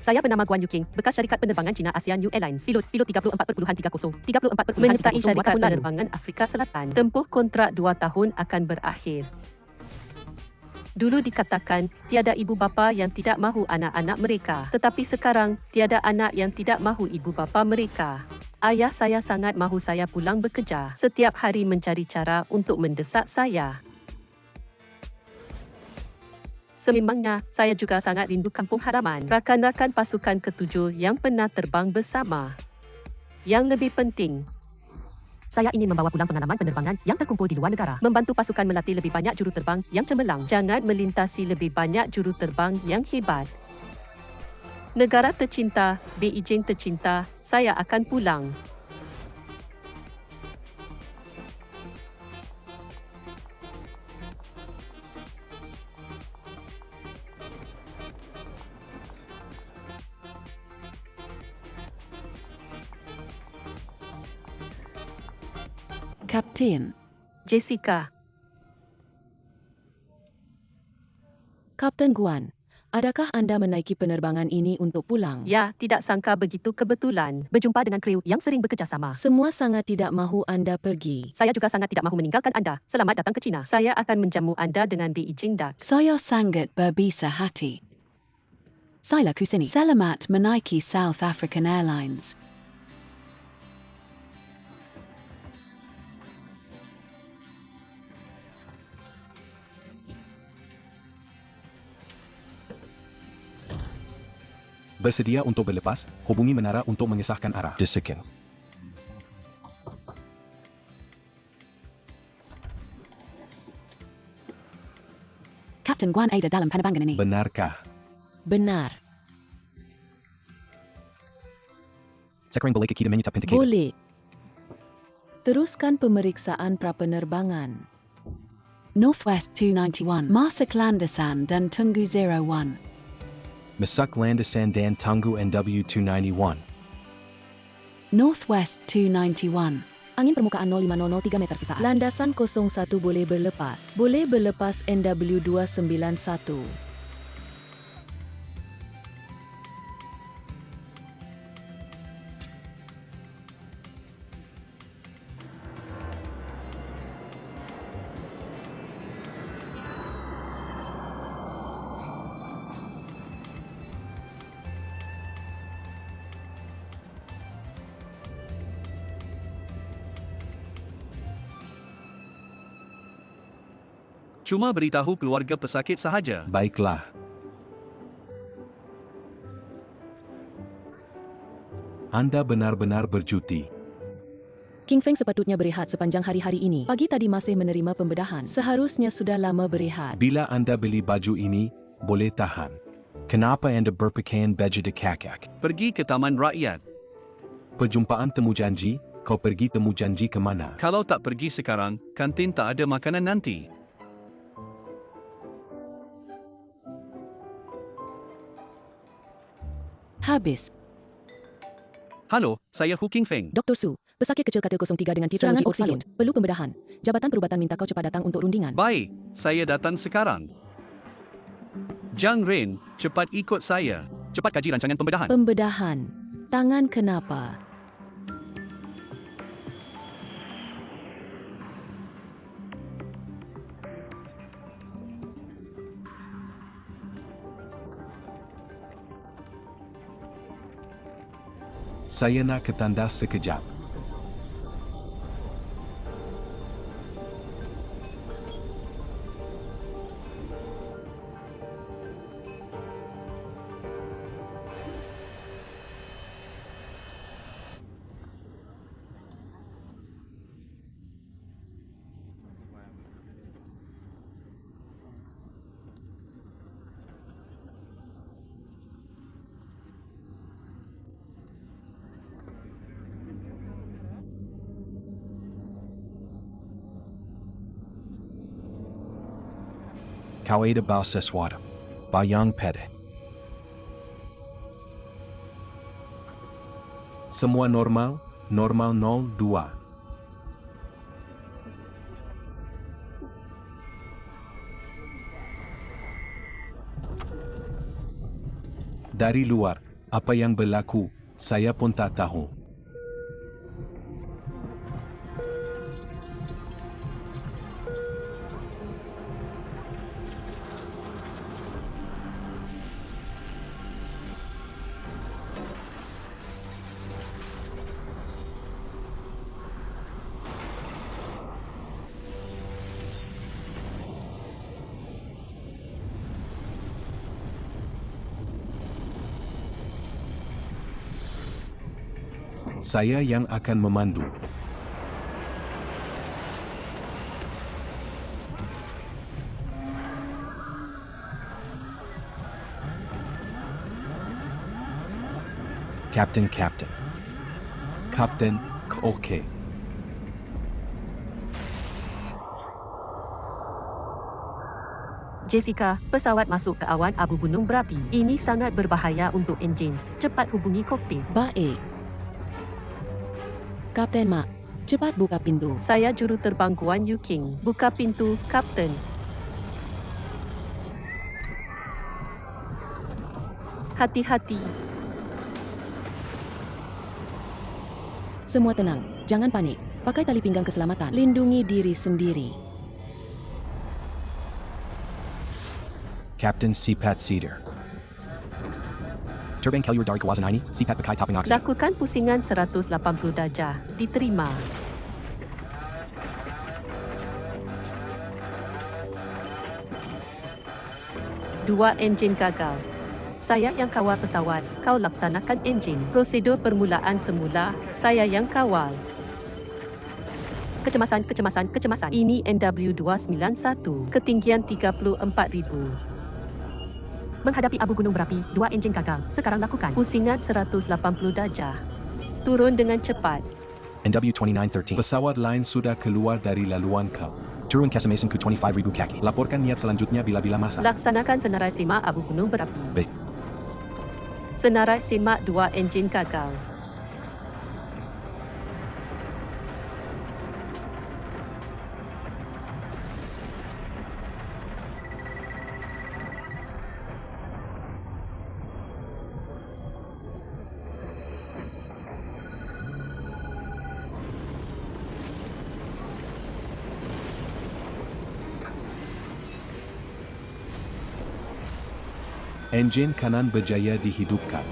Saya bernama Guan Yuking, bekas syarikat penerbangan China ASEAN New Airlines, pilot 34.30, 34.30 menyertai syarikat penerbangan Afrika Selatan. Tempoh kontrak 2 tahun akan berakhir. Dulu dikatakan, tiada ibu bapa yang tidak mahu anak-anak mereka. Tetapi sekarang, tiada anak yang tidak mahu ibu bapa mereka. Ayah saya sangat mahu saya pulang bekerja. Setiap hari mencari cara untuk mendesak saya. Sememangnya, saya juga sangat rindu kampung halaman. Rakan-rakan pasukan ketujuh yang pernah terbang bersama. Yang lebih penting, saya ingin membawa pulang pengalaman penerbangan yang terkumpul di luar negara. Membantu pasukan melatih lebih banyak juruterbang yang cemerlang. Jangan melintasi lebih banyak juruterbang yang hebat. Negara tercinta, Beijing tercinta, saya akan pulang. Kapten. Jessica. Kapten Guan, adakah Anda menaiki penerbangan ini untuk pulang? Ya, tidak sangka begitu kebetulan. Berjumpa dengan kru yang sering bekerjasama. Semua sangat tidak mahu Anda pergi. Saya juga sangat tidak mahu meninggalkan Anda. Selamat datang ke China. Saya akan menjamu Anda dengan Beijing Duck. Saya sangat berbisa hati. Saya kusini. Selamat menaiki South African Airlines. Bersedia untuk berlepas, hubungi menara untuk mengesahkan arah. Desekin. Kapten Guan ada dalam penerbangan ini. Benarkah? Benar. Sekarang boleh ke kita menyetap indicator. Boleh. Teruskan pemeriksaan prapenerbangan. Northwest 291, masak landasan dan tunggu 01. Masak landasan dan tunggu NW291. Northwest 291. Angin permukaan 05003 meter sesaat. Landasan 01 boleh berlepas. Boleh berlepas NW291. Cuma beritahu keluarga pesakit sahaja. Baiklah. Anda benar-benar bercuti. King Feng sepatutnya berehat sepanjang hari-hari ini. Pagi tadi masih menerima pembedahan. Seharusnya sudah lama berehat. Bila Anda beli baju ini, boleh tahan. Kenapa Anda berpakaian baju de kakak? Pergi ke Taman Rakyat. Perjumpaan temu janji, kau pergi temu janji ke mana? Kalau tak pergi sekarang, kantin tak ada makanan nanti. Habis. Halo, saya Hu King Feng. Dr. Su, pesakit kecil katil 03 dengan serangan oksigen. Perlu pembedahan. Jabatan perubatan minta kau cepat datang untuk rundingan. Baik, saya datang sekarang. Zhang Ren, cepat ikut saya. Cepat kaji rancangan pembedahan. Pembedahan. Tangan kenapa? Saya nak ke tandas sekejap. Kau ada bau sesuatu. Bau yang pedih. Semua normal, normal 02. Dari luar, Apa yang berlaku, saya pun tak tahu. Saya yang akan memandu. Captain. Kapten, oke. Jessica, pesawat masuk ke awan abu gunung berapi. Ini sangat berbahaya untuk enjin. Cepat hubungi kokpit. Baik. Kapten Mak, cepat buka pintu. Saya juruterbang Guan Yu King. Buka pintu, Kapten. Hati-hati. Semua tenang, jangan panik. Pakai tali pinggang keselamatan. Lindungi diri sendiri. Captain Sipat Cedar. Turbine Kelur dari Kawasan ini, Sipat pakai topping oxygen. Lakukan pusingan 180 darjah. Diterima. Dua enjin gagal. Saya yang kawal pesawat, kau laksanakan enjin. Prosedur permulaan semula, saya yang kawal. Kecemasan. Ini NW291, ketinggian 34,000. Menghadapi abu gunung berapi, dua enjin gagal. Sekarang lakukan pusingan 180 darjah. Turun dengan cepat. NW2913. Pesawat lain sudah keluar dari laluan kau. Turun Kesemason ku 25,000 kaki. Laporkan niat selanjutnya bila-bila masalah. Laksanakan senarai semak abu gunung berapi. Baik. Senarai semak dua enjin gagal. Enjin kanan berjaya dihidupkan.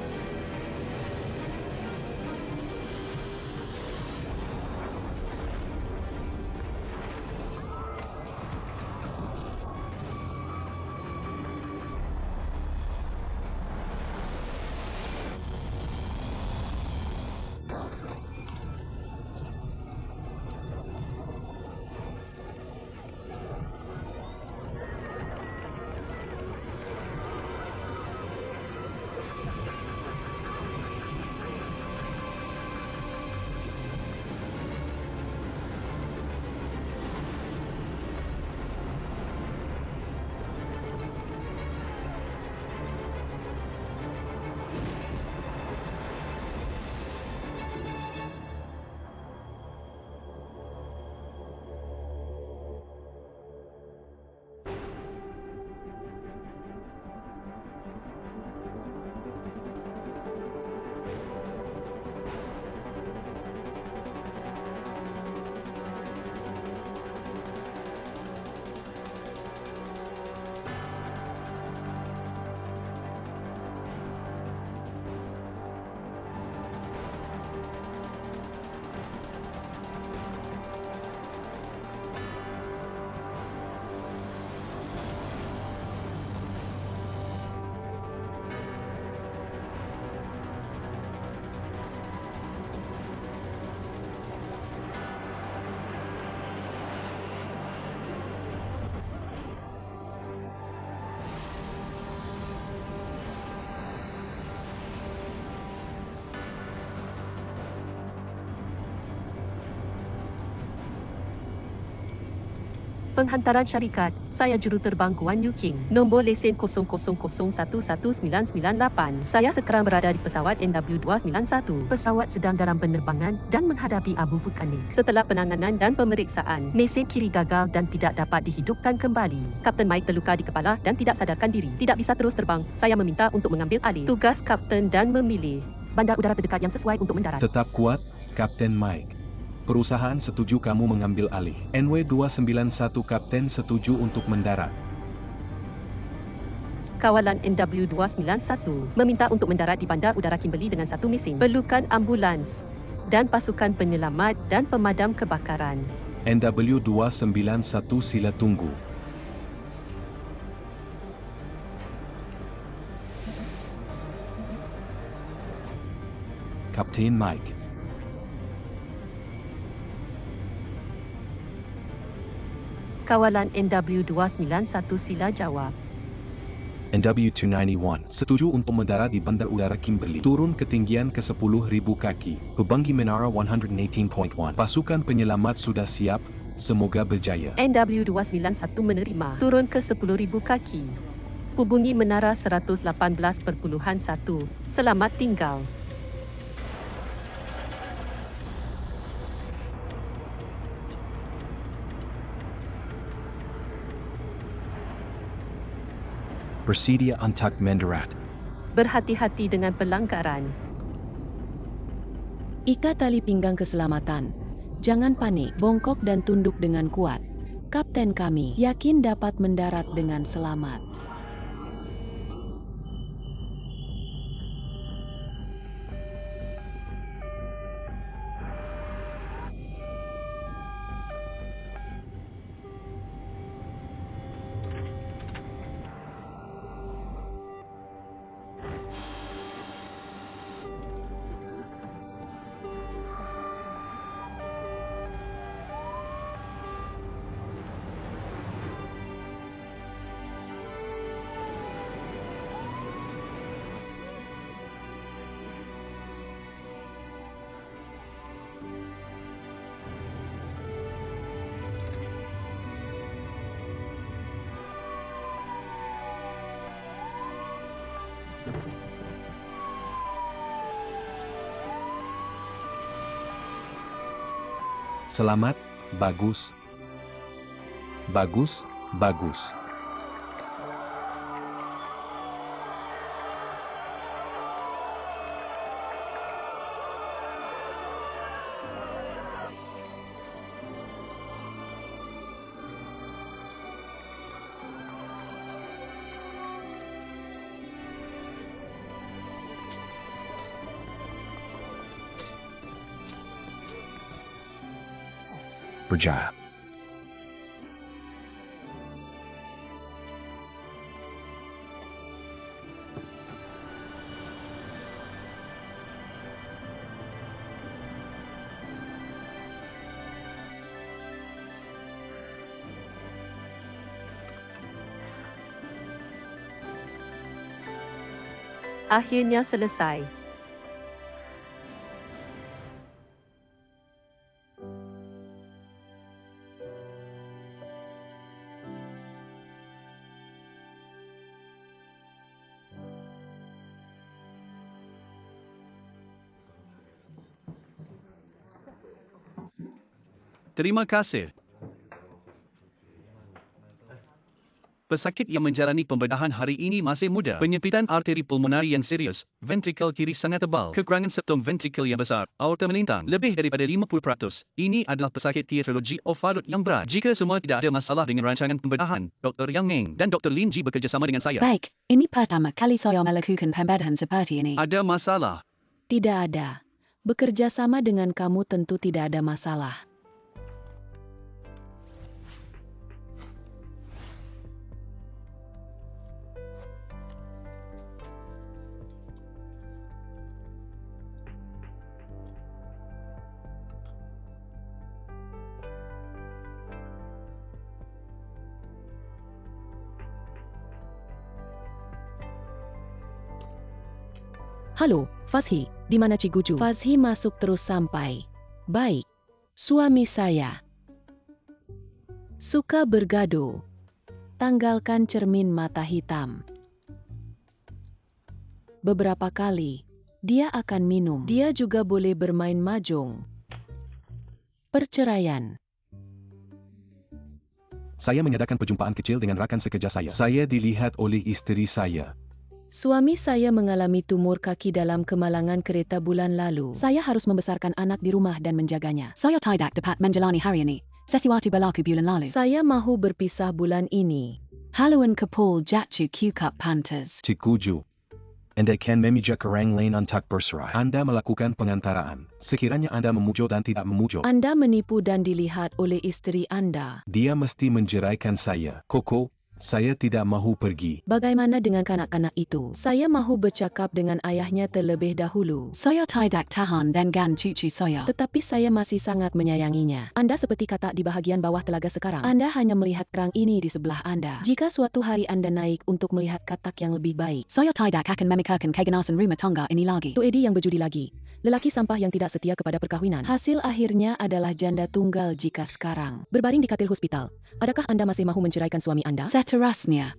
Penghantaran syarikat, saya juruterbang Guan Yu King. Nombor lesen 00011998. Saya sekarang berada di pesawat NW291. Pesawat sedang dalam penerbangan dan menghadapi abu vulkanik. Setelah penanganan dan pemeriksaan, mesin kiri gagal dan tidak dapat dihidupkan kembali. Kapten Mike terluka di kepala dan tidak sadarkan diri. Tidak bisa terus terbang. Saya meminta untuk mengambil alih tugas kapten dan memilih bandar udara terdekat yang sesuai untuk mendarat. Tetap kuat, Kapten Mike. Perusahaan setuju kamu mengambil alih. NW291 Kapten setuju untuk mendarat. Kawalan NW291 meminta untuk mendarat di bandar udara Kimberley dengan satu mesin. Perlukan ambulans dan pasukan penyelamat dan pemadam kebakaran. NW291 sila tunggu. Kapten Mike. Kawalan NW291 sila jawab. NW291 setuju untuk mendarat di bandar udara Kimberley. Turun ketinggian ke 10.000 kaki. Hubungi menara 118.1. Pasukan penyelamat sudah siap. Semoga berjaya. NW291 menerima. Turun ke 10.000 kaki. Hubungi menara 118.1. Selamat tinggal. Bersedia untuk mendarat. Berhati-hati dengan pelanggaran. Ikat tali pinggang keselamatan. Jangan panik, bongkok dan tunduk dengan kuat. Kapten kami yakin dapat mendarat dengan selamat. Selamat, bagus. Bagus, bagus. Berjaya. Akhirnya selesai. Terima kasih. Pesakit yang menjalani pembedahan hari ini masih muda. Penyempitan arteri pulmonari yang serius, ventrikel kiri sangat tebal, kekurangan septum ventrikel yang besar, aorta melintang, lebih daripada 50%. Ini adalah pesakit teatrologi ofarut yang berat. Jika semua tidak ada masalah dengan rancangan pembedahan, Dr. Yang Meng dan Dr. Lin Ji bekerjasama dengan saya. Baik, ini pertama kali saya melakukan pembedahan seperti ini. Ada masalah. Tidak ada. Bekerja sama dengan kamu tentu tidak ada masalah. Halo, Fazhi, di mana Cikgu Ju? Fazhi masuk terus sampai. Baik, suami saya. Suka bergaduh. Tanggalkan cermin mata hitam. Beberapa kali, dia akan minum. Dia juga boleh bermain mahjong. Perceraian. Saya mengadakan perjumpaan kecil dengan rakan sekerja saya. Saya dilihat oleh isteri saya. Suami saya mengalami tumor kaki dalam kemalangan kereta bulan lalu. Saya harus membesarkan anak di rumah dan menjaganya. Saya tidak dapat menjalani hari ini. Sesuatu berlaku bulan lalu. Saya mahu berpisah bulan ini. Haluan kapul jatuh Q-Cup Panthers. Cikuju. Anda kan memijak orang lain untuk bercerai. Anda melakukan pengantaraan. Sekiranya Anda memujuk dan tidak memujuk, Anda menipu dan dilihat oleh isteri Anda. dia mesti menjeraikan saya. Koko, saya tidak mahu pergi. Bagaimana dengan kanak-kanak itu? Saya mahu bercakap dengan ayahnya terlebih dahulu. Saya tidak tahan dengan cucu saya. Tetapi saya masih sangat menyayanginya. Anda seperti katak di bahagian bawah telaga sekarang. Anda hanya melihat kerang ini di sebelah Anda. Jika suatu hari Anda naik untuk melihat katak yang lebih baik. Saya tidak akan memikirkan keganasan rumah tangga ini lagi. Tu Edi yang berjudi lagi. Lelaki sampah yang tidak setia kepada perkahwinan. Hasil akhirnya adalah janda tunggal jika sekarang. Berbaring di katil hospital. Adakah Anda masih mahu menceraikan suami Anda? Seterusnya.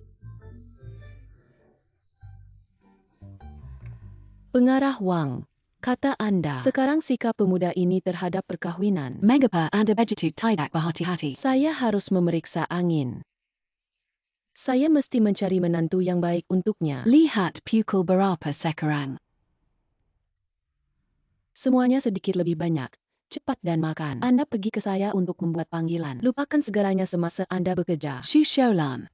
Pengarah wang. Kata Anda. Sekarang sikap pemuda ini terhadap perkahwinan. Mengapa Anda begitu tidak berhati-hati? Saya harus memeriksa angin. Saya mesti mencari menantu yang baik untuknya. Lihat pukul berapa sekarang. Semuanya sedikit lebih banyak. Cepat dan makan. Anda pergi ke saya untuk membuat panggilan. Lupakan segalanya semasa Anda bekerja. Shusholan.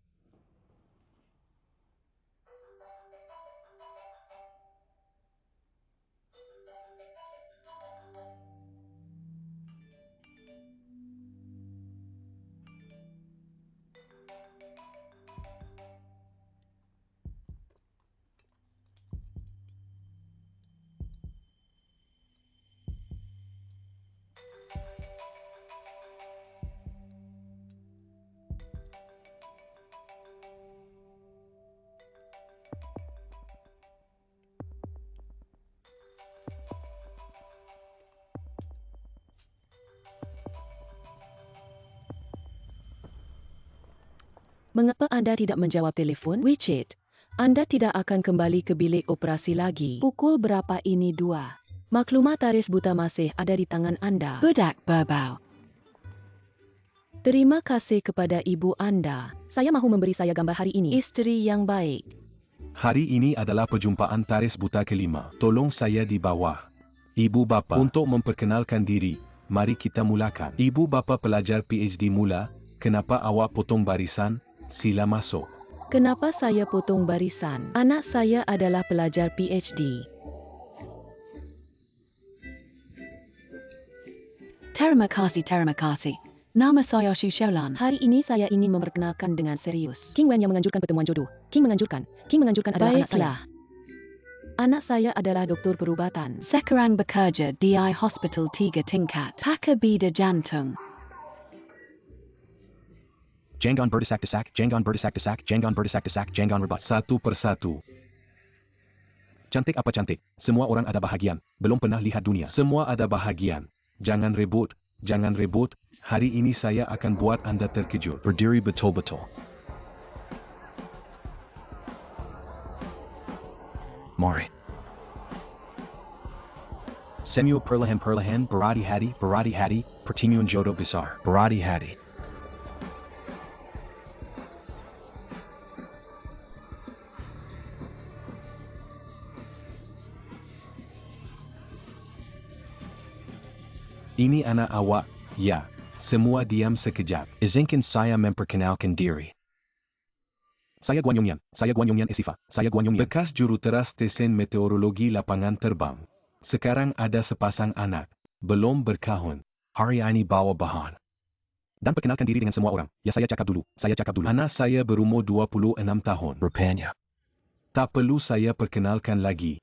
Mengapa Anda tidak menjawab telefon? WeChat. Anda tidak akan kembali ke bilik operasi lagi. Pukul berapa ini 2? Maklumat tarif buta masih ada di tangan Anda. Budak berbau. Terima kasih kepada ibu Anda. Saya mahu memberi saya gambar hari ini. Isteri yang baik. Hari ini adalah perjumpaan taris buta kelima. Tolong saya di bawah. Ibu bapa, untuk memperkenalkan diri, mari kita mulakan. Ibu bapa pelajar PhD mula, kenapa awak potong barisan? Sila masuk. Kenapa saya potong barisan? Anak saya adalah pelajar PhD. Terima kasih. Nama saya Shusholan. Hari ini saya ingin memperkenalkan dengan serius. King Wen yang menganjurkan pertemuan jodoh. King menganjurkan adalah anak saya. Anak saya adalah doktor perubatan. Sekarang bekerja di Hospital 3 tingkat. Pakai bida jantung. Jangan berdesak-desak, jangan berdesak-desak, jangan berdesak-desak, jangan rebut. Satu persatu. Cantik apa cantik? Semua orang ada bahagian. Belum pernah lihat dunia. Semua ada bahagian. Jangan rebut, jangan rebut. Hari ini saya akan buat Anda terkejut. Berdiri betul-betul. Mari. Semua perlahan-perlahan berhati-hati, pertemuan jodoh besar. Berhati-hati. Ini anak awak, ya. Semua diam sekejap. Izinkan saya memperkenalkan diri. Saya Guan Yongyan Esifa. Saya Guan Yongyan. Bekas juru teras stesen meteorologi lapangan terbang. Sekarang ada sepasang anak. Belum berkahwin. Hari ini bawa bahan. Dan perkenalkan diri dengan semua orang. Ya saya cakap dulu. Anak saya berumur 26 tahun. Rupanya. Tak perlu saya perkenalkan lagi.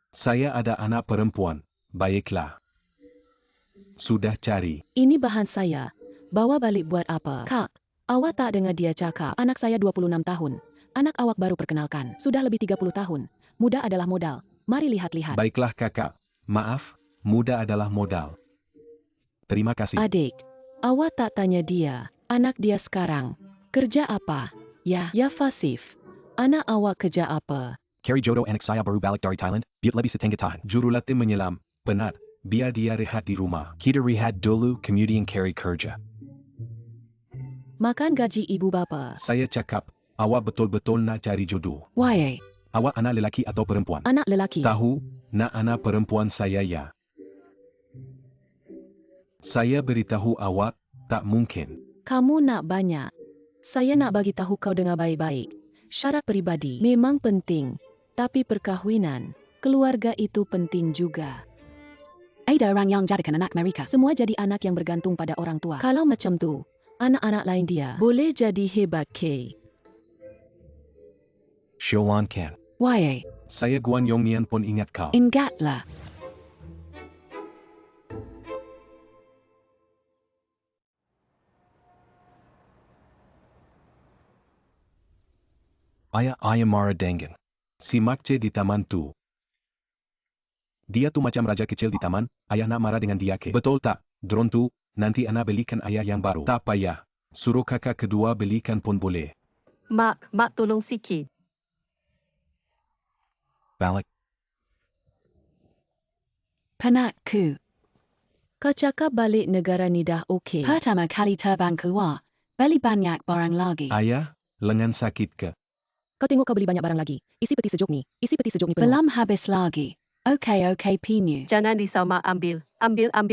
Saya ada anak perempuan. Baiklah. Sudah cari. Ini bahan saya. Bawa balik buat apa? Kak, awak tak dengar dia cakap. Anak saya 26 tahun. Anak awak baru perkenalkan. Sudah lebih 30 tahun. Muda adalah modal. Mari lihat-lihat. Baiklah kakak. Maaf, muda adalah modal. Terima kasih. Adik, Awak tak tanya dia, anak dia sekarang. Kerja apa? Ya Fasif. Anak awak kerja apa? Kari jodoh anak saya baru balik dari Thailand, biut lebih setengah tahun. Jurulatih menyelam, penat, biar dia rehat di rumah. Kita rehat dulu kemudian Kari kerja. Makan gaji ibu bapa. Saya cakap, awak betul-betul nak cari jodoh. Why? Awak anak lelaki atau perempuan? Anak lelaki. Tahu, nak anak perempuan saya ya. Saya beritahu awak, tak mungkin. Kamu nak banyak. Saya nak bagi tahu kau dengar baik-baik. Syarat peribadi memang penting. Tapi perkahwinan, keluarga itu penting juga. Ada orang yang jadikan anak mereka. Semua jadi anak yang bergantung pada orang tua. Kalau macam tu, anak-anak lain dia boleh jadi hebat ke? Sholan kan. Why? Saya Guan Yongnian pun ingat kau. Ingatlah. Ayah marah dengan. Si Makce di taman tu. Dia tu macam raja kecil di taman, ayah nak marah dengan dia ke? Betul tak, drone tu, nanti anak belikan ayah yang baru. Tak payah, suruh kakak kedua belikan pun boleh. Mak tolong sikit. Balik. Penatku. Kau cakap balik negara ni dah okey. Pertama kali terbang keluar, beli banyak barang lagi. Ayah, lengan sakit ke? Kau tengok kau beli banyak barang lagi. Isi peti sejuk ni penuh. Belum habis lagi. Okey, Pinyu. Jangan risau mak, ambil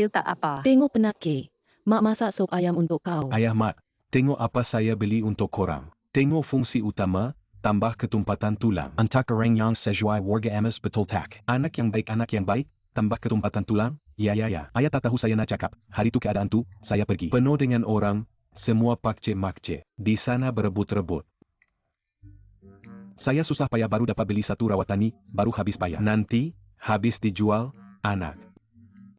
tak apa. Tengok penat ke. Mak masak sup ayam untuk kau. Ayah Mak, tengok apa saya beli untuk korang. Tengok fungsi utama, tambah ketumpatan tulang. Antak orang yang sesuai warga emas betul tak. Anak yang baik, tambah ketumpatan tulang, ya. Ayah tak tahu saya nak cakap, hari tu keadaan tu, saya pergi. Penuh dengan orang, semua pakcik-makcik. Di sana berebut-rebut. Saya susah payah baru dapat beli satu rawatani, baru habis bayar. Nanti, habis dijual, anak.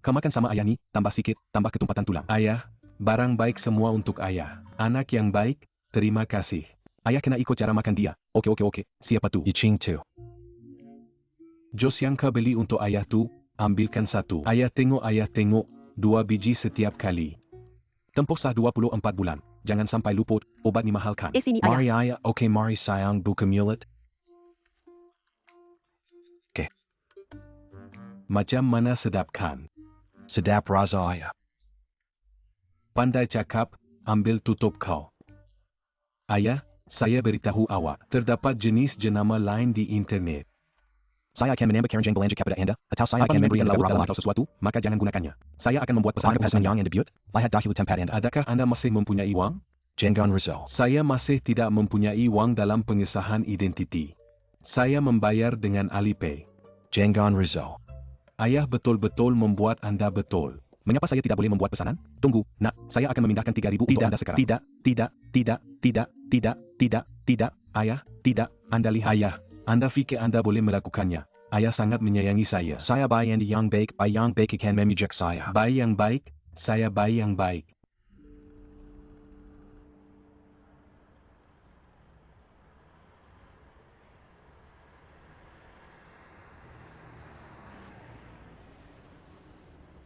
Kau makan sama ayah ni, tambah sikit, tambah ketumpatan tulang. Ayah, barang baik semua untuk ayah. Anak yang baik, terima kasih. Ayah kena ikut cara makan dia. Oke. Siapa tu? Yiching tu. Jos yang kau beli untuk ayah tu, ambilkan satu. Ayah tengok, 2 biji setiap kali. Tempoh sah 24 bulan. Jangan sampai luput, obat ni mahal kan? Sini ayah. Mari ayah, okay mari sayang buka mulut. Macam mana sedap kan? Sedap rasa ayah. Pandai cakap, ambil tutup kau. Ayah, saya beritahu awak, terdapat jenis jenama lain di internet. Saya akan menambah keranjang belanja kepada anda, atau saya akan memberikan laut beberapa dalam lain. atau sesuatu, maka jangan gunakannya. Saya akan membuat pesan Apakah pesan yang anda buat? Lihat dahulu tempat anda. Adakah anda masih mempunyai wang? Jangan risau. Saya masih tidak mempunyai wang dalam pengesahan identiti. Saya membayar dengan Alipay. Jangan risau. Ayah betul-betul membuat anda betul. Mengapa saya tidak boleh membuat pesanan? Tunggu, nak, saya akan memindahkan 3.000 untuk anda sekarang. Tidak. Ayah, tidak, anda lihat. Ayah, anda fikir anda boleh melakukannya. Ayah sangat menyayangi saya. Saya bayi anda yang baik akan memijak saya. Bayi yang baik, saya bayi yang baik.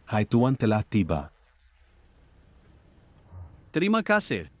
Hai Tuan telah tiba. Terima kasih.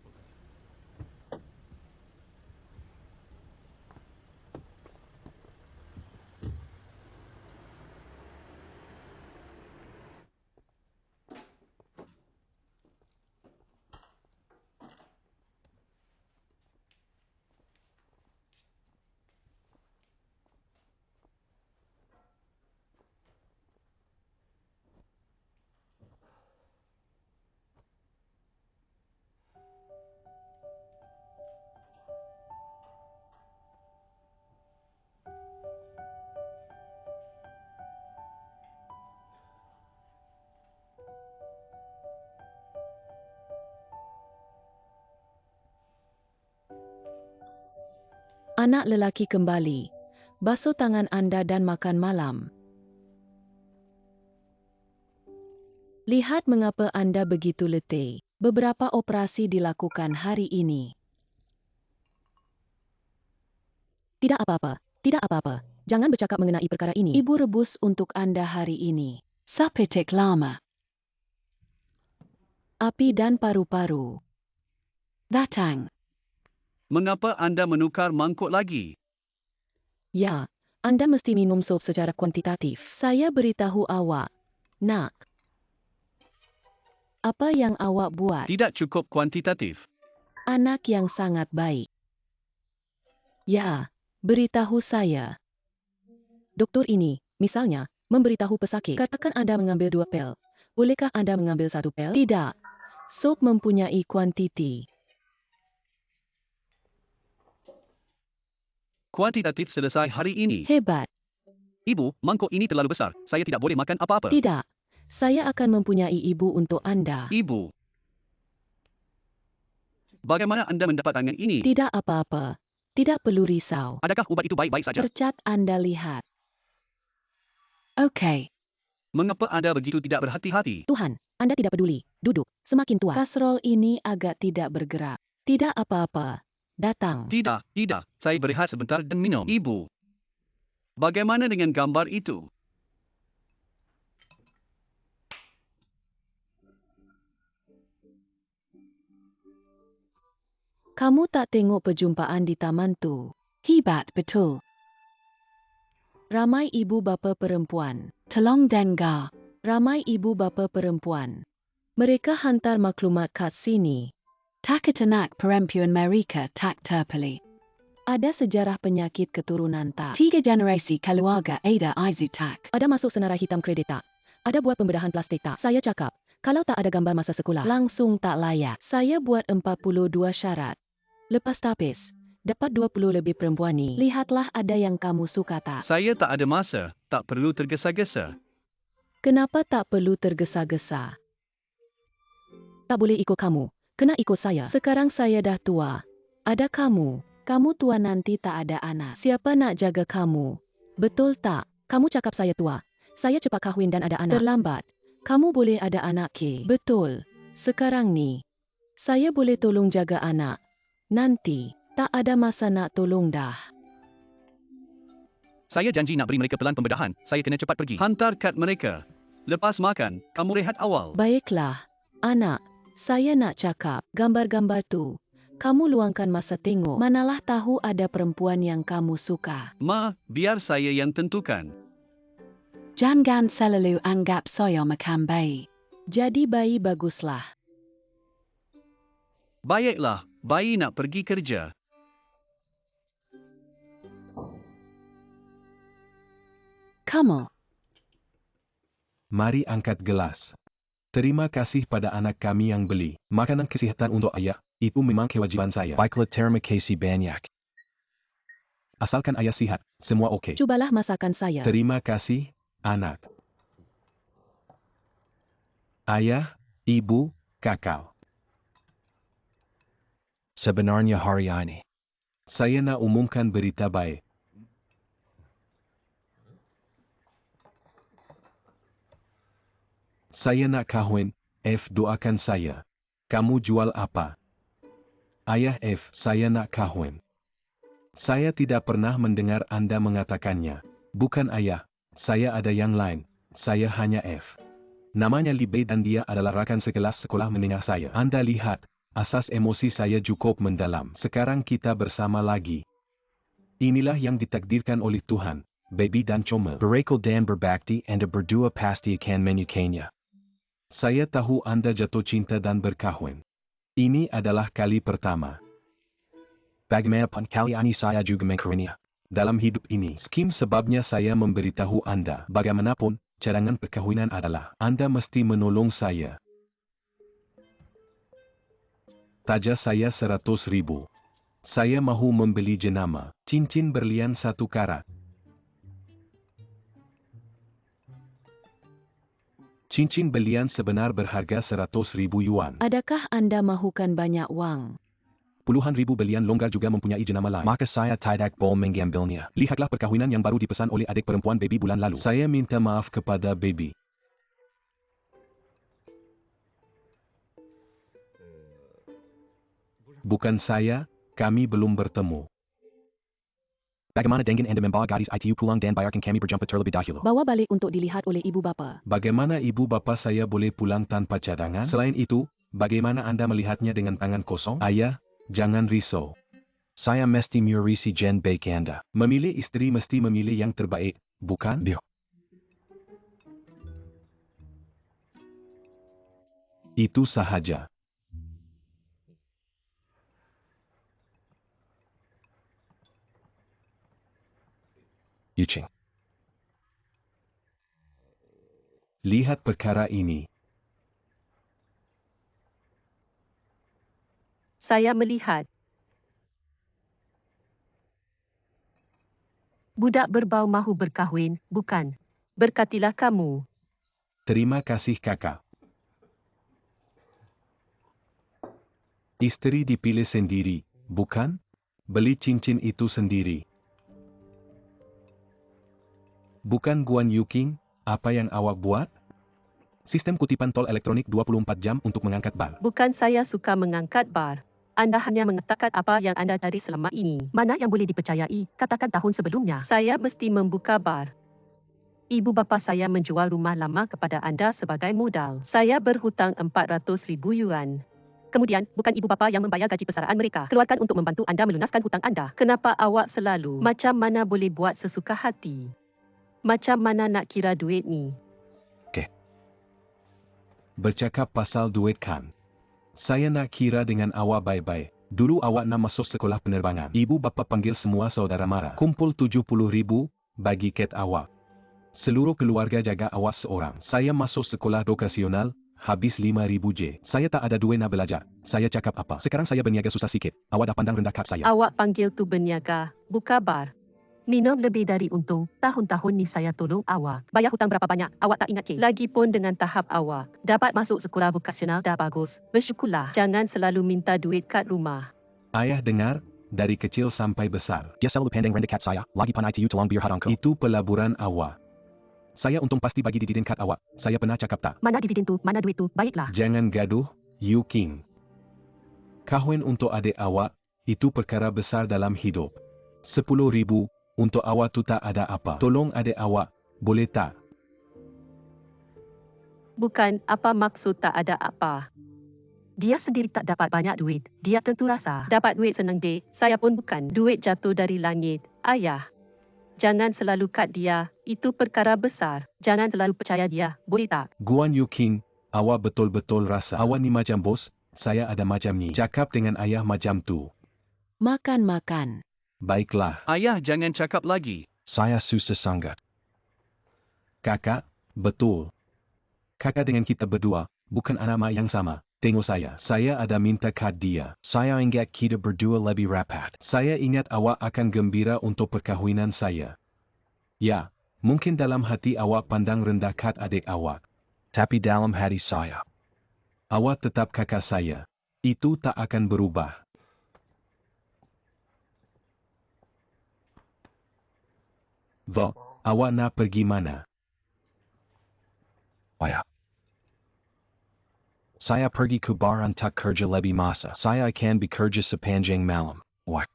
Anak lelaki kembali. Basuh tangan anda dan makan malam. Lihat mengapa anda begitu letih. Beberapa operasi dilakukan hari ini. Tidak apa-apa. Jangan bercakap mengenai perkara ini. Ibu rebus untuk anda hari ini. Sapetik lama. api dan paru-paru. Datang. Mengapa anda menukar mangkuk lagi? Ya, anda mesti minum sup secara kuantitatif. Saya beritahu awak, nak. Apa yang awak buat? Tidak cukup kuantitatif. Anak yang sangat baik. Ya, beritahu saya. Doktor ini, misalnya, memberitahu pesakit. Katakan Anda mengambil 2 pil. Bolehkah Anda mengambil 1 pil? Tidak. Sup mempunyai kuantiti. Kuantitatif selesai hari ini. Hebat. Ibu, mangkuk ini terlalu besar. Saya tidak boleh makan apa-apa. Tidak. Saya akan mempunyai ibu untuk Anda. Ibu. Bagaimana anda mendapatkan ini? Tidak apa-apa. Tidak perlu risau. Adakah ubat itu baik-baik saja? Tercat Anda lihat. Okay. Mengapa anda begitu tidak berhati-hati? Tuhan, Anda tidak peduli. Duduk. Semakin tua. Kasrol ini agak tidak bergerak. Tidak apa-apa. Datang. Tidak, tidak. Saya berehat sebentar dan minum. Ibu. Bagaimana dengan gambar itu? Kamu tak tengok perjumpaan di taman tu. Hebat betul. Ramai ibu bapa perempuan. Tolong dengar. Ramai ibu bapa perempuan. Mereka hantar maklumat kat sini. Takatanak perempuan mereka tak terpilih. Ada sejarah penyakit keturunan tak. 3 generasi keluarga ada Izutak. Ada masuk senarai hitam kredit tak. Ada buat pembedahan plastik tak. Saya cakap, kalau tak ada gambar masa sekolah, langsung tak layak. Saya buat 42 syarat. Lepas tapis, dapat 20 lebih perempuan ni. Lihatlah ada yang kamu suka tak. Saya tak ada masa. Tak perlu tergesa-gesa. Kenapa tak perlu tergesa-gesa? Tak boleh ikut kamu. Kena ikut saya. Sekarang saya dah tua. Ada kamu. Kamu tua nanti tak ada anak. Siapa nak jaga kamu? Betul tak? Kamu cakap saya tua. Saya cepat kahwin dan ada anak. Terlambat. Kamu boleh ada anak ke? Betul. Sekarang ni. Saya boleh tolong jaga anak. Nanti. Tak ada masa nak tolong dah. Saya janji nak beri mereka pelan pembedahan. Saya kena cepat pergi. Hantar kad mereka. Lepas makan, kamu rehat awal. Baiklah. Anak. Saya nak cakap. Gambar-gambar tu. Kamu luangkan masa tengok. Manalah tahu ada perempuan yang kamu suka. Ma, biar saya yang tentukan. Jangan selalu anggap saya macam bayi. Jadi bayi baguslah. Baiklah, bayi nak pergi kerja. Kamu. Mari angkat gelas. Terima kasih pada anak kami yang beli makanan kesihatan untuk ayah. Itu memang kewajiban saya. Baiklah terima kasih banyak. Asalkan ayah sihat, semua okey. Cubalah masakan saya. Terima kasih, anak. Ayah, ibu, kakak. Sebenarnya hari ini. Saya nak umumkan berita baik. Saya nak kahwin, F doakan saya. Kamu jual apa? Ayah F, saya nak kahwin. Saya tidak pernah mendengar Anda mengatakannya. Bukan ayah, saya ada yang lain. Saya hanya F. Namanya Libby dan dia adalah rakan sekelas sekolah menengah saya. Anda lihat, asas emosi saya cukup mendalam. Sekarang kita bersama lagi. Inilah yang ditakdirkan oleh Tuhan, baby dan Chomel. Berekal dan berbakti anda berdua pasti akan menyukainya. Saya tahu Anda jatuh cinta dan berkahwin. Ini adalah kali pertama. Bagaimanapun kali ini saya juga mengkarinya. Dalam hidup ini, skim sebabnya saya memberitahu Anda. Bagaimanapun, cadangan perkahwinan adalah Anda mesti menolong saya. Taja saya 100,000. Saya mahu membeli jenama, cincin berlian 1 karat. Cincin berlian sebenar berharga 100,000 yuan. Adakah Anda mahukan banyak wang? Puluhan ribu berlian longgar juga mempunyai jenama lain. Maka saya tidak boleh mengambilnya. Lihatlah perkahwinan yang baru dipesan oleh adik perempuan baby bulan lalu. Saya minta maaf kepada baby. Bukan saya, kami belum bertemu. Bagaimana dengan anda membawa gadis itu pulang dan bayarkan kami berjumpa terlebih dahulu? Bawa balik untuk dilihat oleh ibu bapa. Bagaimana ibu bapa saya boleh pulang tanpa cadangan? Selain itu, bagaimana Anda melihatnya dengan tangan kosong? Ayah, jangan risau. Saya mesti mengurisi jen baik Anda. Memilih istri mesti memilih yang terbaik, bukan? Bio. Itu sahaja. Yuching. Lihat perkara ini. Saya melihat. Budak berbau mahu berkahwin, bukan? Berkatilah kamu. Terima kasih kakak. Istri dipilih sendiri, bukan? Beli cincin itu sendiri. Bukan Guan Yuking, apa yang awak buat? Sistem kutipan tol elektronik 24 jam untuk mengangkat bar. Bukan saya suka mengangkat bar. Anda hanya mengatakan apa yang Anda cari selama ini. Mana yang boleh dipercayai, katakan tahun sebelumnya. Saya mesti membuka bar. Ibu bapa saya menjual rumah lama kepada anda sebagai modal. Saya berhutang 400,000 yuan. Kemudian, bukan ibu bapa yang membayar gaji persaraan mereka. Keluarkan untuk membantu anda melunaskan hutang anda. Kenapa awak selalu? Macam mana boleh buat sesuka hati? Macam mana nak kira duit ni? Bercakap pasal duit kan. Saya nak kira dengan awak baik-baik. Dulu awak nak masuk sekolah penerbangan. Ibu bapa panggil semua saudara mara. Kumpul 70,000 bagi ket awak. Seluruh keluarga jaga awak seorang. Saya masuk sekolah vokasional, habis 5,000 je. Saya tak ada duit nak belajar. Saya cakap apa? Sekarang saya berniaga susah sikit. Awak dah pandang rendah kad saya. Awak panggil tu berniaga, buka bar. Minum lebih dari untung. Tahun-tahun ni saya tolong awak. Bayar hutang berapa banyak? Awak tak ingat ke? Lagipun dengan tahap awak. Dapat masuk sekolah vokasional dah bagus. Bersyukurlah. Jangan selalu minta duit kat rumah. Ayah dengar, dari kecil sampai besar. Dia selalu pandang rendah kad saya, lagi pan ITU tolong biar hadangku. Itu pelaburan awak. Saya untung pasti bagi dividen kad awak. Saya pernah cakap tak? Mana dividen tu? Mana duit tu? Baiklah. Jangan gaduh, Yuking. Kahwin untuk adik awak, itu perkara besar dalam hidup. 10,000, untuk awak tu tak ada apa. Tolong adik awak, boleh tak? Bukan, apa maksud tak ada apa? Dia sendiri tak dapat banyak duit. Dia tentu rasa dapat duit senang dek. Saya pun bukan. Duit jatuh dari langit. Ayah. Jangan selalu kat dia. Itu perkara besar. Jangan selalu percaya dia. Boleh tak? Guan Yuking, awak betul-betul rasa awak ni macam bos, saya ada macam ni. Cakap dengan ayah macam tu. Makan-makan. Baiklah, Ayah jangan cakap lagi. Saya susah sangat. kakak, betul. Kakak dengan kita berdua, bukan anak mak yang sama. Tengok saya ada minta kad dia. Saya ingat kita berdua lebih rapat. Saya ingat awak akan gembira untuk perkahwinan saya. Ya, mungkin dalam hati awak pandang rendah kad adik awak. Tapi dalam hati saya, Awak tetap kakak saya. Itu tak akan berubah. Awak nak pergi mana? Saya pergi ke bar untuk kerja lebih masa. Saya akan bekerja sepanjang malam. Wah.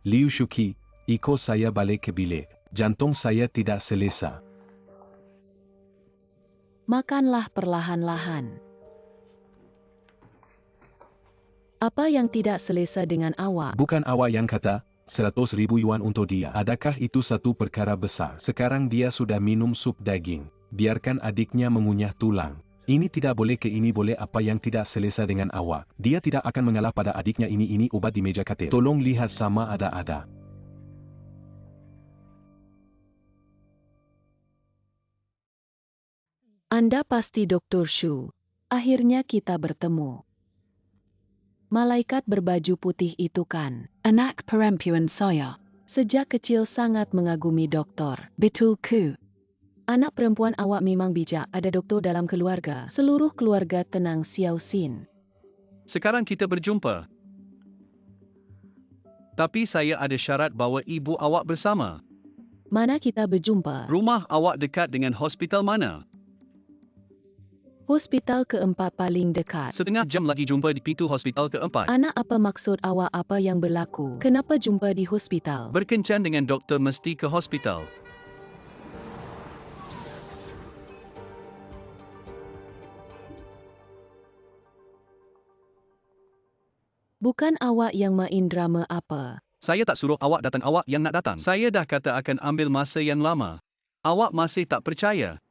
Liu Shuki, ikut saya balik ke bilik. Jantung saya tidak selesa. Makanlah perlahan-lahan. Apa yang tidak selesa dengan awak? Bukan awak yang kata, 100,000 yuan untuk dia. Adakah itu satu perkara besar? Sekarang dia sudah minum sup daging. Biarkan adiknya mengunyah tulang. Ini tidak boleh ke ini boleh apa yang tidak selesa dengan awak. Dia tidak akan mengalah pada adiknya ini obat di meja katil. Tolong lihat sama ada. Anda pasti Dr. Shu. Akhirnya kita bertemu. Malaikat berbaju putih itu kan. Anak perempuan saya. Sejak kecil sangat mengagumi doktor. Betulku. Anak perempuan awak memang bijak. Ada doktor dalam keluarga. Seluruh keluarga tenang Xiao Xin. Sekarang kita berjumpa. Tapi saya ada syarat bawa ibu awak bersama. Mana kita berjumpa? Rumah awak dekat dengan hospital mana? Hospital keempat paling dekat. Setengah jam lagi jumpa di pintu hospital keempat. Anak, apa maksud awak, apa yang berlaku? Kenapa jumpa di hospital? Berkencan dengan doktor mesti ke hospital. Bukan awak yang main drama apa? Saya tak suruh awak datang, awak yang nak datang. Saya dah kata akan ambil masa yang lama. Awak masih tak percaya.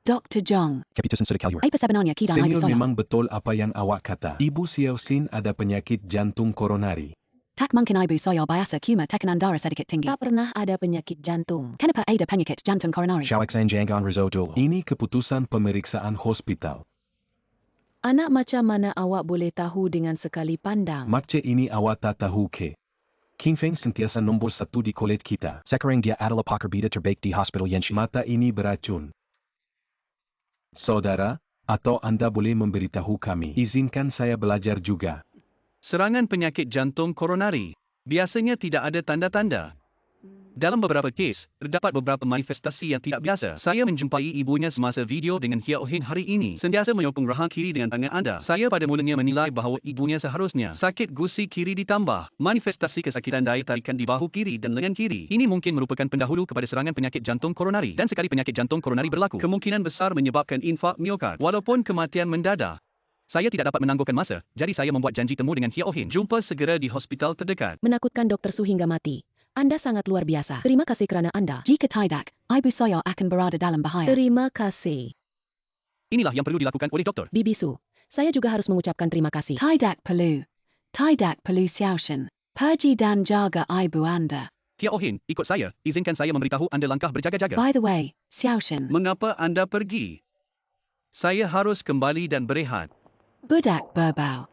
Dr. Jong. Kapitusan sudah kalur. Apa sebenarnya kita Senior, Ibu Soyo? memang betul apa yang awak kata. Ibu Xiao Xin ada penyakit jantung koronari. Tak mungkin Ibu Soyo biasa cuma tekanan darah sedikit tinggi. Tak pernah ada penyakit jantung. Kenapa ada penyakit jantung koronari? Shawaksan Jangon Rizzo Dul. Ini keputusan pemeriksaan hospital. Anak, macam mana awak boleh tahu dengan sekali pandang? Macam ini awak tak tahu ke? King Feng sentiasa nombor 1 di kolej kita. Sekarang dia adalah pakar bida terbaik di hospital Yenshi. Mata ini beracun. Saudara, atau anda boleh memberitahu kami. Izinkan saya belajar juga. Serangan penyakit jantung koronari biasanya tidak ada tanda-tanda. Dalam beberapa kes, terdapat beberapa manifestasi yang tidak biasa. Saya menjumpai ibunya semasa video dengan Hiao Hing hari ini. Sentiasa menyokong rahang kiri dengan tangan anda. Saya pada mulanya menilai bahawa ibunya seharusnya sakit gusi kiri ditambah manifestasi kesakitan daya tarikan di bahu kiri dan lengan kiri. Ini mungkin merupakan pendahulu kepada serangan penyakit jantung koronari. Dan sekali penyakit jantung koronari berlaku, kemungkinan besar menyebabkan infak miokard. Walaupun kematian mendadak. Saya tidak dapat menangguhkan masa, jadi saya membuat janji temu dengan Hiao Hing. Jumpa segera di hospital terdekat. Menakutkan Dr. Su hingga mati. Anda sangat luar biasa. Terima kasih kerana anda. Jika tidak, Ibu Soyo akan berada dalam bahaya. Terima kasih. Inilah yang perlu dilakukan oleh doktor. Bibi Su, saya juga harus mengucapkan terima kasih. Tidak perlu. Tidak perlu Xiaoshen. Pergi dan jaga ibu anda. Hiao Hing, ikut saya. Izinkan saya memberitahu anda langkah berjaga-jaga. By the way, Xiaoshen. Mengapa anda pergi? Saya harus kembali dan berehat. Budak berbau.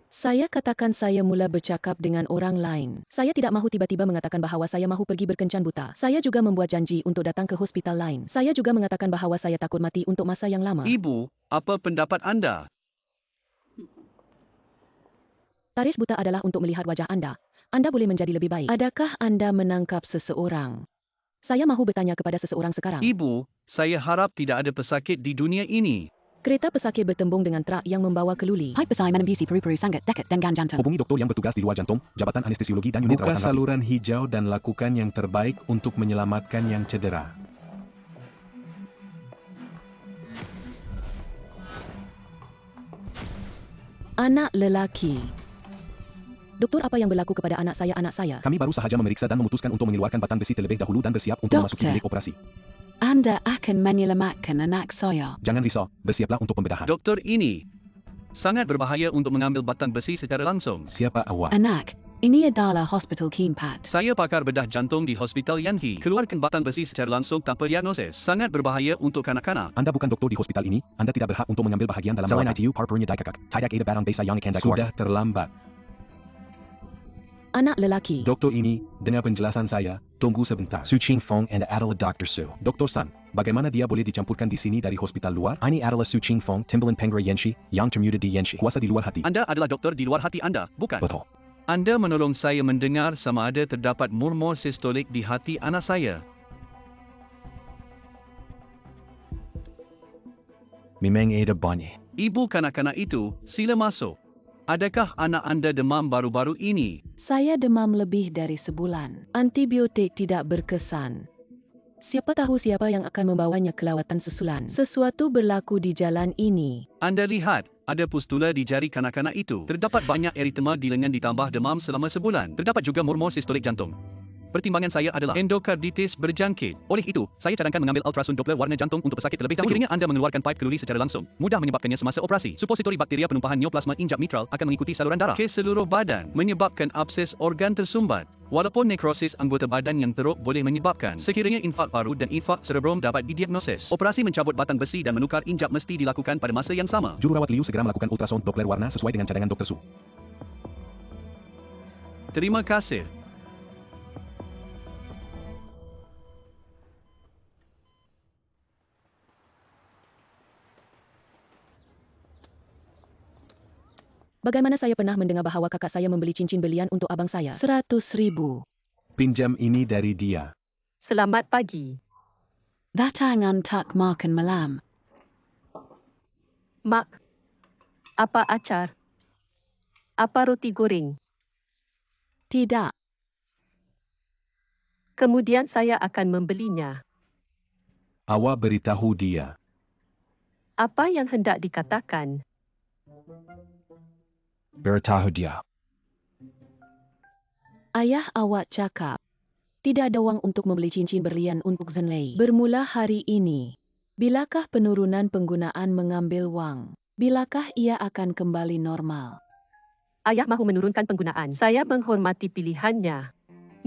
Saya katakan saya mula bercakap dengan orang lain. Saya tidak mahu tiba-tiba mengatakan bahawa saya mahu pergi berkencan buta. Saya juga membuat janji untuk datang ke hospital lain. Saya juga mengatakan bahawa saya takut mati untuk masa yang lama. Ibu, apa pendapat anda? Tarikh buta adalah untuk melihat wajah anda. Anda boleh menjadi lebih baik. Adakah anda menangkap seseorang? Saya mahu bertanya kepada seseorang sekarang. Ibu, saya harap tidak ada pesakit di dunia ini. Kereta pesakit bertembung dengan truk yang membawa keluli. Hype besar menembusi paru-paru sangat dekat dengan jantung. Hubungi doktor yang bertugas di luar jantung, Jabatan Anestesiologi dan Unit Buka Rawatan saluran hijau dan lakukan yang terbaik untuk menyelamatkan yang cedera. Anak lelaki. Doktor, apa yang berlaku kepada anak saya? Kami baru sahaja memeriksa dan memutuskan untuk mengeluarkan batang besi terlebih dahulu dan bersiap untuk memasuki Doktor. bilik operasi. Anda akan menyelamatkan anak Soyo. Jangan risau, bersiaplah untuk pembedahan. Doktor ini sangat berbahaya untuk mengambil batang besi secara langsung. Siapa awak? Anak, ini adalah hospital Kimpat. Saya pakar bedah jantung di Hospital Yanhi. Keluarkan batang besi secara langsung tanpa diagnosis. Sangat berbahaya untuk kanak-kanak. Anda bukan doktor di hospital ini, Anda tidak berhak untuk mengambil bahagian dalam Selain merawat. ITU parpurunya daikakak. Tidak ada barang desa yang akan Sudah terlambat. Anak lelaki. Doktor ini, dengar penjelasan saya, tunggu sebentar. Su Ching Fong and adalah Dr. Su. Dr. San, bagaimana dia boleh dicampurkan di sini dari hospital luar? Ini adalah Su Ching Fong, Timbalan Pengra Yenshi, yang termuda di Yenshi. Kuasa di luar hati. Anda adalah doktor di luar hati anda, bukan? Betul. Anda menolong saya mendengar sama ada terdapat murmur sistolik di hati anak saya. Memang ada banyak. Ibu kanak-kanak itu, sila masuk. Adakah anak anda demam baru-baru ini? Saya demam lebih dari sebulan. Antibiotik tidak berkesan. Siapa tahu siapa yang akan membawanya ke lawatan susulan. Sesuatu berlaku di jalan ini. Anda lihat, ada pustula di jari kanak-kanak itu. Terdapat banyak eritema di lengan ditambah demam selama sebulan. Terdapat juga murmur sistolik jantung. Pertimbangan saya adalah endokarditis berjangkit. Oleh itu, saya cadangkan mengambil ultrasound Doppler warna jantung untuk pesakit terlebih dahulu. Sekiranya anda mengeluarkan pipe keluli secara langsung, mudah menyebabkannya semasa operasi. Supositori bakteria penumpahan neoplasma injak mitral akan mengikuti saluran darah ke seluruh badan, menyebabkan abses organ tersumbat. Walaupun nekrosis anggota badan yang teruk boleh menyebabkan, sekiranya infak paru dan infak cerebrum dapat didiagnosis. Operasi mencabut batang besi dan menukar injak mesti dilakukan pada masa yang sama. Jururawat Liu segera melakukan ultrasound Doppler warna sesuai dengan cadangan Dr. Su. Terima kasih. Bagaimana saya pernah mendengar bahawa kakak saya membeli cincin belian untuk abang saya? 100,000. Pinjam ini dari dia. Selamat pagi. That ang untak makan malam. Mak, apa acar? Apa roti goreng? Tidak. Kemudian saya akan membelinya. Awak beritahu dia. Apa yang hendak dikatakan? Beritahu dia. Ayah awak cakap, tidak ada wang untuk membeli cincin berlian untuk Zenlei. Bermula hari ini, bilakah penurunan penggunaan mengambil wang? Bilakah ia akan kembali normal? Ayah mahu menurunkan penggunaan. Saya menghormati pilihannya.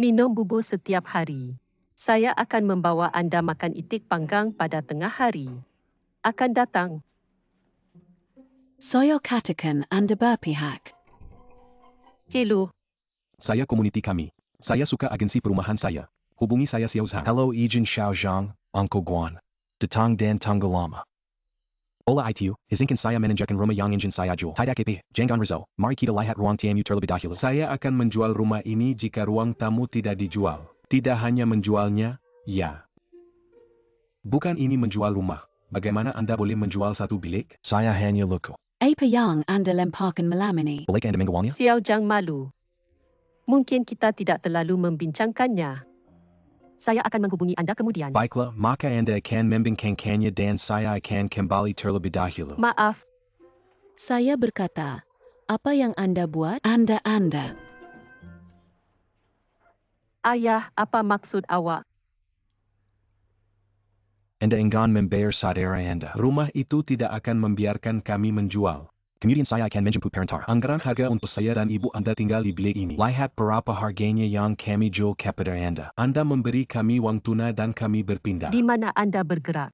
Minum bubur setiap hari. Saya akan membawa anda makan itik panggang pada tengah hari. Akan datang. Soyo katakan anda berpihak. Hello. Saya komuniti kami. Saya suka agensi perumahan saya. Hubungi saya Xiao Zhang. Hello Ejin Xiaozhang, Uncle Guan. Datang dan tanggalama. Ola itu, izinkan saya menunjukkan rumah yang ingin saya jual. Tidak KP, jangan risau, mari kita lihat ruang tamu terlebih dahulu. Saya akan menjual rumah ini jika ruang tamu tidak dijual. Tidak hanya menjualnya, ya. Bukan ini menjual rumah. Bagaimana Anda boleh menjual satu bilik? Saya hanya luku. Apa yang anda lemparkan malam ini? Boleh anda mengawalnya? Xiao Zhang malu. Mungkin kita tidak terlalu membincangkannya. Saya akan menghubungi anda kemudian. Baiklah, maka Anda akan membincangkannya dan saya akan kembali terlebih dahulu. Maaf, Saya berkata, apa yang anda buat? Anda. ayah, apa maksud awak? Anda enggan membayar saudara Anda. Rumah itu tidak akan membiarkan kami menjual. Kemudian saya akan menjemput parentar. Anggaran harga untuk saya dan ibu Anda tinggal di bilik ini. Lihat berapa harganya yang kami jual kepada Anda. Anda memberi kami wang tunai dan kami berpindah. Di mana anda bergerak?